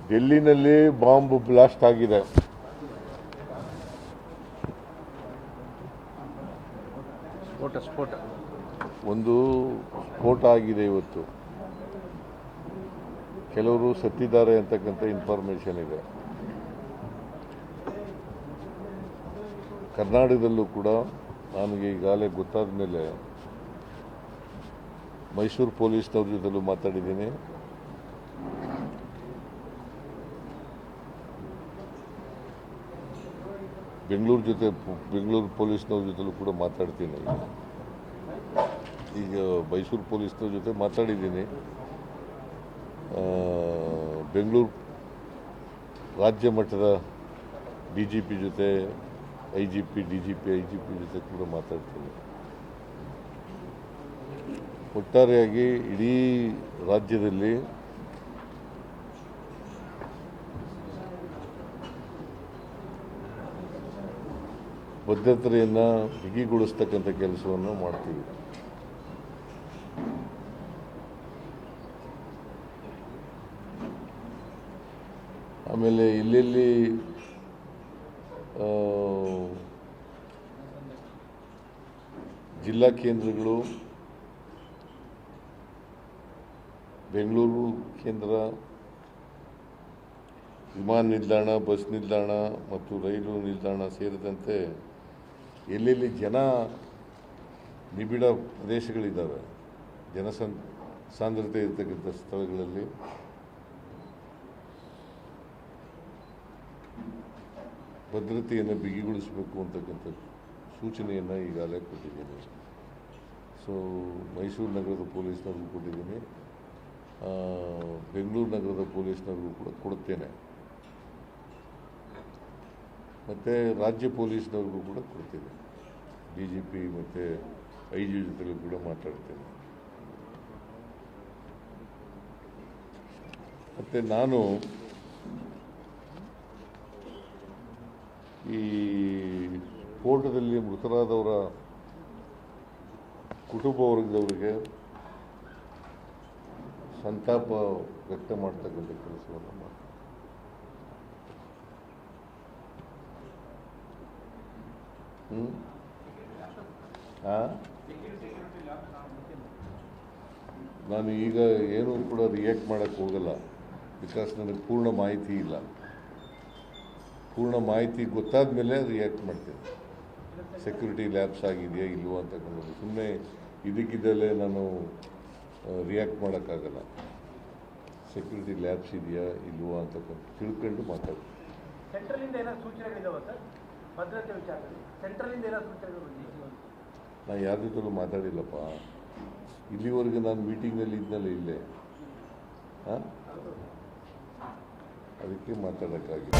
ಡೆಲ್ಲಿನಲ್ಲಿ bomb blast ಆಗಿದೆ. ಸ್ಫೋಟ ಒಂದು ಸ್ಫೋಟ ಆಗಿದೆ ಇವತ್ತು. ಕೆಲವರು ಸತ್ತಿದ್ದಾರೆ ಅಂತಕ್ಕಂಥ ಇನ್ಫಾರ್ಮೇಷನ್ ಇದೆ. ಕರ್ನಾಟಕದಲ್ಲೂ ಕೂಡ ನನಗೆ ಈಗಾಗಲೇ ಗೊತ್ತಾದ ಮೇಲೆ ಮೈಸೂರು ಪೊಲೀಸ್ನವ್ರ ಜೊತೆಲೂ ಮಾತಾಡಿದ್ದೀನಿ. ಬೆಂಗಳೂರು ಪೊಲೀಸ್ನವ್ರ ಜೊತೆಲೂ ಕೂಡ ಮಾತಾಡ್ತೀನಿ. ಈಗ ಮೈಸೂರು ಪೊಲೀಸ್ನವ್ರ ಜೊತೆ ಮಾತಾಡಿದ್ದೀನಿ. ಬೆಂಗಳೂರು ರಾಜ್ಯ ಮಟ್ಟದ DGP ಜೊತೆ IGP DGP IGP ಜೊತೆ ಕೂಡ ಮಾತಾಡ್ತೀನಿ. ಒಟ್ಟಾರೆಯಾಗಿ ಇಡೀ ರಾಜ್ಯದಲ್ಲಿ ಭದ್ರತೆಯನ್ನು ಬಿಗಿಗೊಳಿಸ್ತಕ್ಕಂಥ ಕೆಲಸವನ್ನು ಮಾಡ್ತೀವಿ. ಆಮೇಲೆ ಎಲ್ಲೆಲ್ಲಿ ಜಿಲ್ಲಾ ಕೇಂದ್ರಗಳು, ಬೆಂಗಳೂರು ಕೇಂದ್ರ, ವಿಮಾನ ನಿಲ್ದಾಣ, ಬಸ್ ನಿಲ್ದಾಣ ಮತ್ತು ರೈಲು ನಿಲ್ದಾಣ ಸೇರಿದಂತೆ ಎಲ್ಲೆಲ್ಲಿ ಜನ ನಿಬಿಡ ಪ್ರದೇಶಗಳಿದ್ದಾವೆ, ಸಾಂದ್ರತೆ ಇರತಕ್ಕಂಥ ಸ್ಥಳಗಳಲ್ಲಿ ಭದ್ರತೆಯನ್ನು ಬಿಗಿಗೊಳಿಸಬೇಕು ಅಂತಕ್ಕಂಥ ಸೂಚನೆಯನ್ನು ಈಗಾಗಲೇ ಕೊಟ್ಟಿದ್ದೀನಿ. ಸೊ ಮೈಸೂರು ನಗರದ ಪೊಲೀಸ್ನವ್ರಿಗೂ ಕೊಟ್ಟಿದ್ದೀನಿ, ಬೆಂಗಳೂರು ನಗರದ ಪೊಲೀಸ್ನವ್ರಿಗೂ ಕೂಡ ಕೊಡುತ್ತೇನೆ, ಮತ್ತು ರಾಜ್ಯ ಪೊಲೀಸ್ನವ್ರಿಗೂ ಕೂಡ ಕೊಡ್ತೇನೆ. DGP ಮತ್ತು IG ಜೊತೆಲೂ ಕೂಡ ಮಾತಾಡ್ತೇನೆ. ಮತ್ತು ನಾನು ಈ ಸ್ಫೋಟದಲ್ಲಿ ಮೃತರಾದವರ ಕುಟುಂಬ ವರ್ಗದವರಿಗೆ ಸಂತಾಪ ವ್ಯಕ್ತ ಮಾಡ್ತಕ್ಕಂಥ ಕೆಲಸವನ್ನು ಮಾಡ್ತೀನಿ. ನಾನು ಈಗ ಏನೂ ಕೂಡ ರಿಯಾಕ್ಟ್ ಮಾಡೋಕ್ಕೆ ಹೋಗಲ್ಲ, ಬಿಕಾಸ್ ನನಗೆ ಪೂರ್ಣ ಮಾಹಿತಿ ಇಲ್ಲ. ಪೂರ್ಣ ಮಾಹಿತಿ ಗೊತ್ತಾದ ಮೇಲೆ ರಿಯಾಕ್ಟ್ ಮಾಡ್ತೀನಿ. ಸೆಕ್ಯೂರಿಟಿ ಲ್ಯಾಬ್ಸ್ ಆಗಿದೆಯಾ ಇಲ್ವೋ ಅಂತಕ್ಕಂಥದ್ದು ಸುಮ್ಮನೆ ಇದಕ್ಕಿದ್ದಲ್ಲೇ ನಾನು ರಿಯಾಕ್ಟ್ ಮಾಡೋಕ್ಕಾಗಲ್ಲ. ಸೆಕ್ಯೂರಿಟಿ ಲ್ಯಾಬ್ಸ್ ಇದೆಯಾ ಇಲ್ವೋ ಅಂತಕ್ಕಂಥ ತಿಳ್ಕೊಂಡು ಮಾತಾಡ್ತೀನಿ. ಸೆಂಟ್ರಲಿಂದ ಏನಾದ್ರು ಸೂಚನೆಗಳಿದಾವ ಸರ್ ಭದ್ರತೆ ವಿಚಾರದಲ್ಲಿ? ಸೆಂಟ್ರಲಿಂದ ಏನಾದ್ರು ಸೂಚನೆಗಳು? ನಾನು ಯಾರ ಜೊತೆಲೂ ಮಾತಾಡಿಲ್ಲಪ್ಪ. ಇಲ್ಲಿವರೆಗೆ ನಾನು ಮೀಟಿಂಗ್ನಲ್ಲಿ ಇದ್ನಲ್ಲ ಇಲ್ಲೇ, ಅದಕ್ಕೆ ಮಾತಾಡೋಕ್ಕಾಗಿಲ್ಲ.